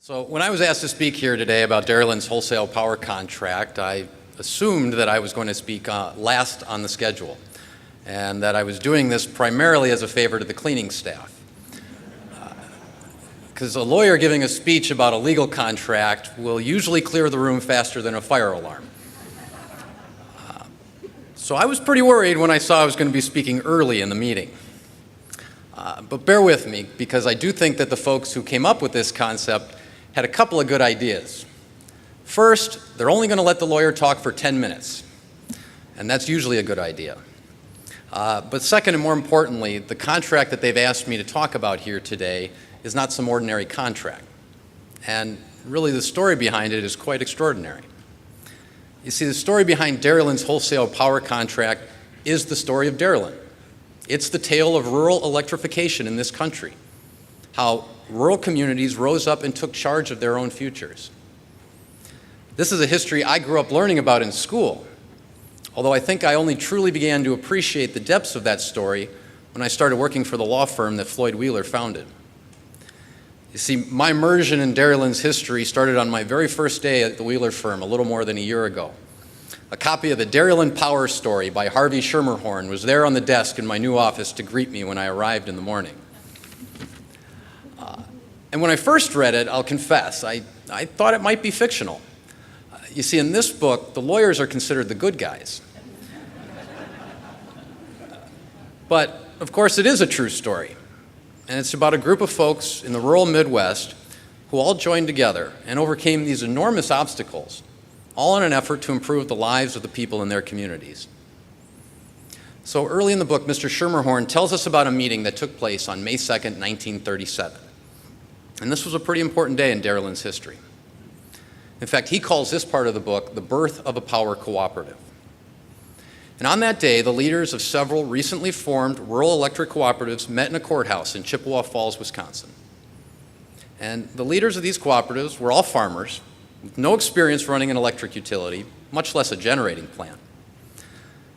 So when I was asked to speak here today about Dairyland's wholesale power contract, I assumed that I was going to speak last on the schedule, and that I was doing this primarily as a favor to the cleaning staff. Because a lawyer giving a speech about a legal contract will usually clear the room faster than a fire alarm. So I was pretty worried when I saw I was going to be speaking early in the meeting. But bear with me, because I do think that the folks who came up with this concept had a couple of good ideas. First, they're only going to let the lawyer talk for 10 minutes, and that's usually a good idea. But second, and more importantly, the contract that they've asked me to talk about here today is not some ordinary contract. And really the story behind it is quite extraordinary. You see, the story behind Dairyland's wholesale power contract is the story of Dairyland. It's the tale of rural electrification in this country, how rural communities rose up and took charge of their own futures. This is a history I grew up learning about in school, although I think I only truly began to appreciate the depths of that story when I started working for the law firm that Floyd Wheeler founded. You see, my immersion in Dairyland's history started on my very first day at the Wheeler firm a little more than a year ago. A copy of the Dairyland Power Story by Harvey Schermerhorn was there on the desk in my new office to greet me when I arrived in the morning. And when I first read it, I'll confess, I thought it might be fictional. You see, in this book, the lawyers are considered the good guys. But, of course, it is a true story. And it's about a group of folks in the rural Midwest who all joined together and overcame these enormous obstacles, all in an effort to improve the lives of the people in their communities. So early in the book, Mr. Schermerhorn tells us about a meeting that took place on May 2nd, 1937. And this was a pretty important day in Dairyland's history. In fact, he calls this part of the book the birth of a power cooperative. And on that day, the leaders of several recently formed rural electric cooperatives met in a courthouse in Chippewa Falls, Wisconsin. And the leaders of these cooperatives were all farmers with no experience running an electric utility, much less a generating plant.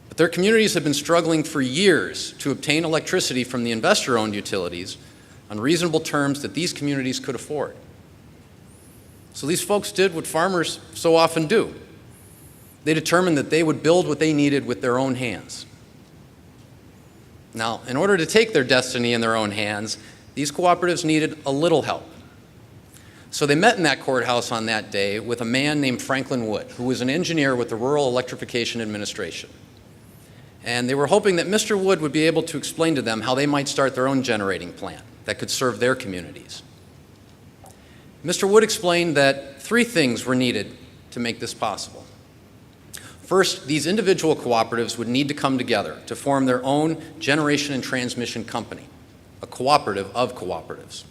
But their communities had been struggling for years to obtain electricity from the investor-owned utilities on reasonable terms that these communities could afford. So these folks did what farmers so often do. They determined that they would build what they needed with their own hands. Now, in order to take their destiny in their own hands, these cooperatives needed a little help. So they met in that courthouse on that day with a man named Franklin Wood, who was an engineer with the Rural Electrification Administration. And they were hoping that Mr. Wood would be able to explain to them how they might start their own generating plant that could serve their communities. Mr. Wood explained that three things were needed to make this possible. First, these individual cooperatives would need to come together to form their own generation and transmission company, a cooperative of cooperatives.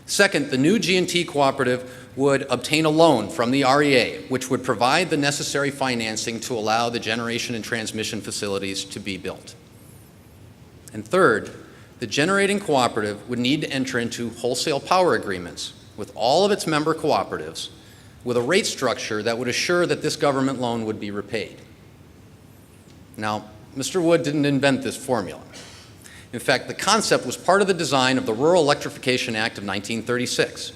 Second, the new G&T cooperative would obtain a loan from the REA, which would provide the necessary financing to allow the generation and transmission facilities to be built. And third, the generating cooperative would need to enter into wholesale power agreements with all of its member cooperatives with a rate structure that would assure that this government loan would be repaid. Now, Mr. Wood didn't invent this formula. In fact, the concept was part of the design of the Rural Electrification Act of 1936.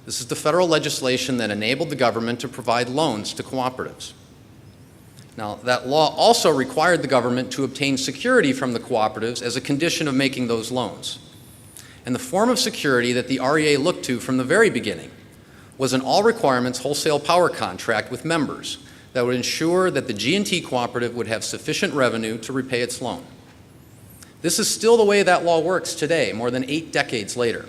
This is the federal legislation that enabled the government to provide loans to cooperatives. Now, that law also required the government to obtain security from the cooperatives as a condition of making those loans. And the form of security that the REA looked to from the very beginning was an all-requirements wholesale power contract with members that would ensure that the G&T cooperative would have sufficient revenue to repay its loan. This is still the way that law works today, more than 8 decades later.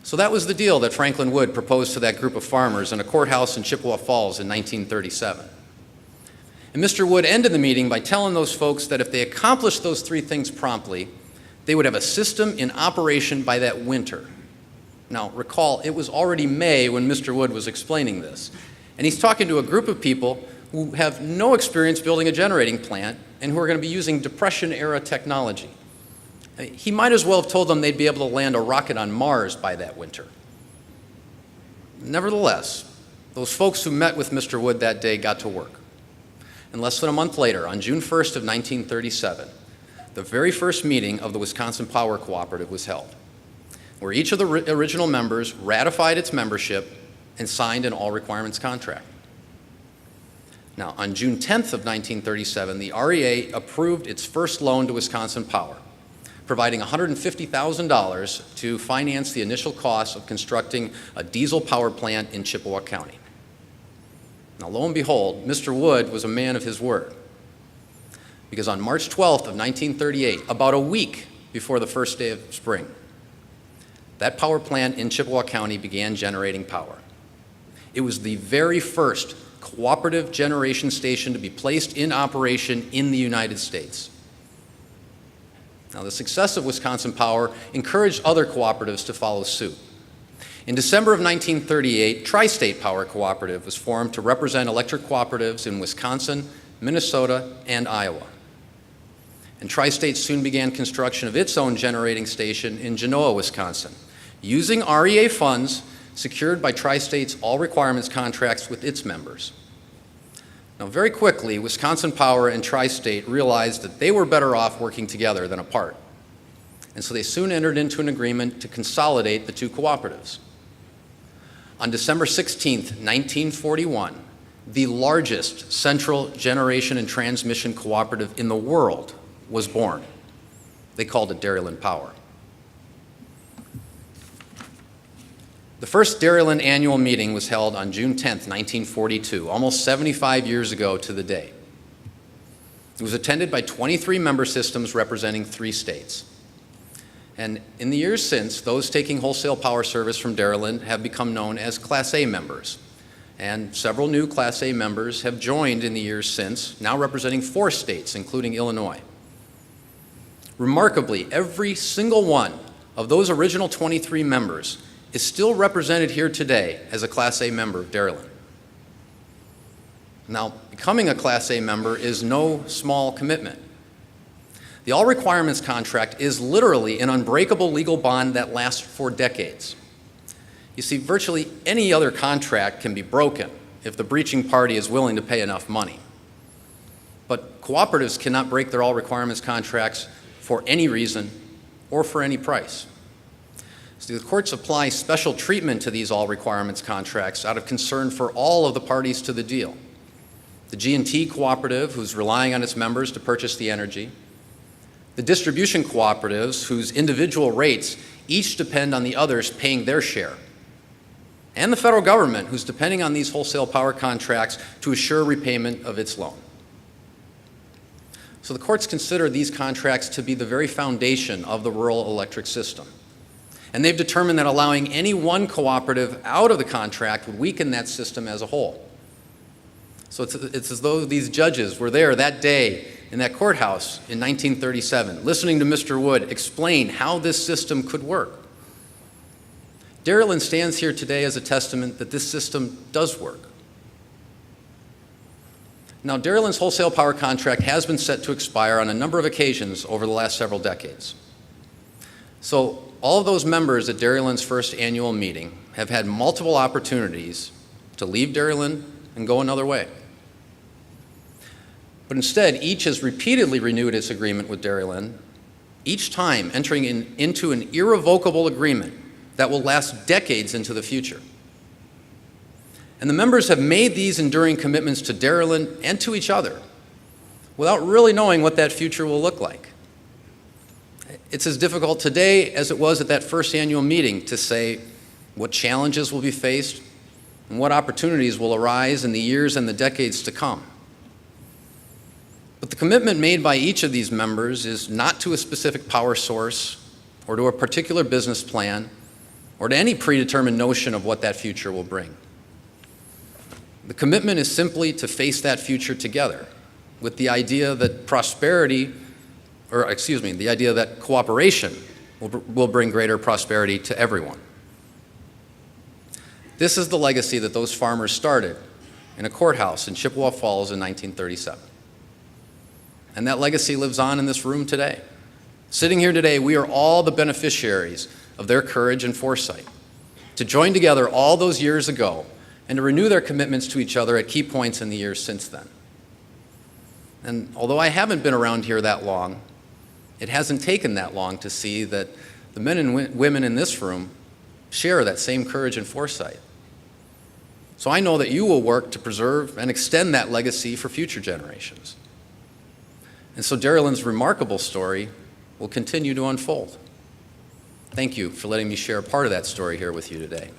So that was the deal that Franklin Wood proposed to that group of farmers in a courthouse in Chippewa Falls in 1937. And Mr. Wood ended the meeting by telling those folks that if they accomplished those three things promptly, they would have a system in operation by that winter. Now, recall, it was already May when Mr. Wood was explaining this. And he's talking to a group of people who have no experience building a generating plant and who are going to be using Depression-era technology. He might as well have told them they'd be able to land a rocket on Mars by that winter. Nevertheless, those folks who met with Mr. Wood that day got to work. And less than a month later, on June 1st of 1937, the very first meeting of the Wisconsin Power Cooperative was held. where each of the original members ratified its membership and signed an all requirements contract. Now, on June 10th of 1937, the REA approved its first loan to Wisconsin Power, providing $150,000 to finance the initial costs of constructing a diesel power plant in Chippewa County. Now, lo and behold, Mr. Wood was a man of his word, because on March 12th of 1938, about a week before the first day of spring, that power plant in Chippewa County began generating power. It was the very first cooperative generation station to be placed in operation in the United States. Now, the success of Wisconsin Power encouraged other cooperatives to follow suit. In December of 1938, Tri-State Power Cooperative was formed to represent electric cooperatives in Wisconsin, Minnesota, and Iowa. And Tri-State soon began construction of its own generating station in Genoa, Wisconsin, using REA funds secured by Tri-State's all requirements contracts with its members. Now, very quickly, Wisconsin Power and Tri-State realized that they were better off working together than apart. And so they soon entered into an agreement to consolidate the two cooperatives. On December 16th, 1941, the largest central generation and transmission cooperative in the world was born. They called it Dairyland Power. The first Dairyland annual meeting was held on June 10th, 1942, almost 75 years ago to the day. It was attended by 23 member systems representing 3 states. And in the years since, those taking wholesale power service from Dairyland have become known as Class A members. And several new Class A members have joined in the years since, now representing 4 states, including Illinois. Remarkably, every single one of those original 23 members is still represented here today as a Class A member of Dairyland. Now, becoming a Class A member is no small commitment. The All Requirements Contract is literally an unbreakable legal bond that lasts for decades. You see, virtually any other contract can be broken if the breaching party is willing to pay enough money. But cooperatives cannot break their All Requirements contracts for any reason or for any price. So the courts apply special treatment to these all requirements contracts out of concern for all of the parties to the deal. The G&T cooperative, who's relying on its members to purchase the energy, the distribution cooperatives, whose individual rates each depend on the others paying their share, and the federal government, who's depending on these wholesale power contracts to assure repayment of its loan. So the courts consider these contracts to be the very foundation of the rural electric system. And they've determined that allowing any one cooperative out of the contract would weaken that system as a whole. So it's as though these judges were there that day in that courthouse in 1937, listening to Mr. Wood explain how this system could work. Dairyland stands here today as a testament that this system does work. Now, Dairyland's wholesale power contract has been set to expire on a number of occasions over the last several decades. So all of those members at Dairyland's first annual meeting have had multiple opportunities to leave Dairyland and go another way. But instead, each has repeatedly renewed its agreement with Dairyland, each time entering into an irrevocable agreement that will last decades into the future. And the members have made these enduring commitments to Dairyland and to each other without really knowing what that future will look like. It's as difficult today as it was at that first annual meeting to say what challenges will be faced and what opportunities will arise in the years and the decades to come. But the commitment made by each of these members is not to a specific power source or to a particular business plan or to any predetermined notion of what that future will bring. The commitment is simply to face that future together with the idea that the idea that cooperation will bring greater prosperity to everyone. This is the legacy that those farmers started in a courthouse in Chippewa Falls in 1937. And that legacy lives on in this room today. Sitting here today, we are all the beneficiaries of their courage and foresight to join together all those years ago and to renew their commitments to each other at key points in the years since then. And although I haven't been around here that long, it hasn't taken that long to see that the men and women in this room share that same courage and foresight. So I know that you will work to preserve and extend that legacy for future generations. And so Dairyland's remarkable story will continue to unfold. Thank you for letting me share a part of that story here with you today.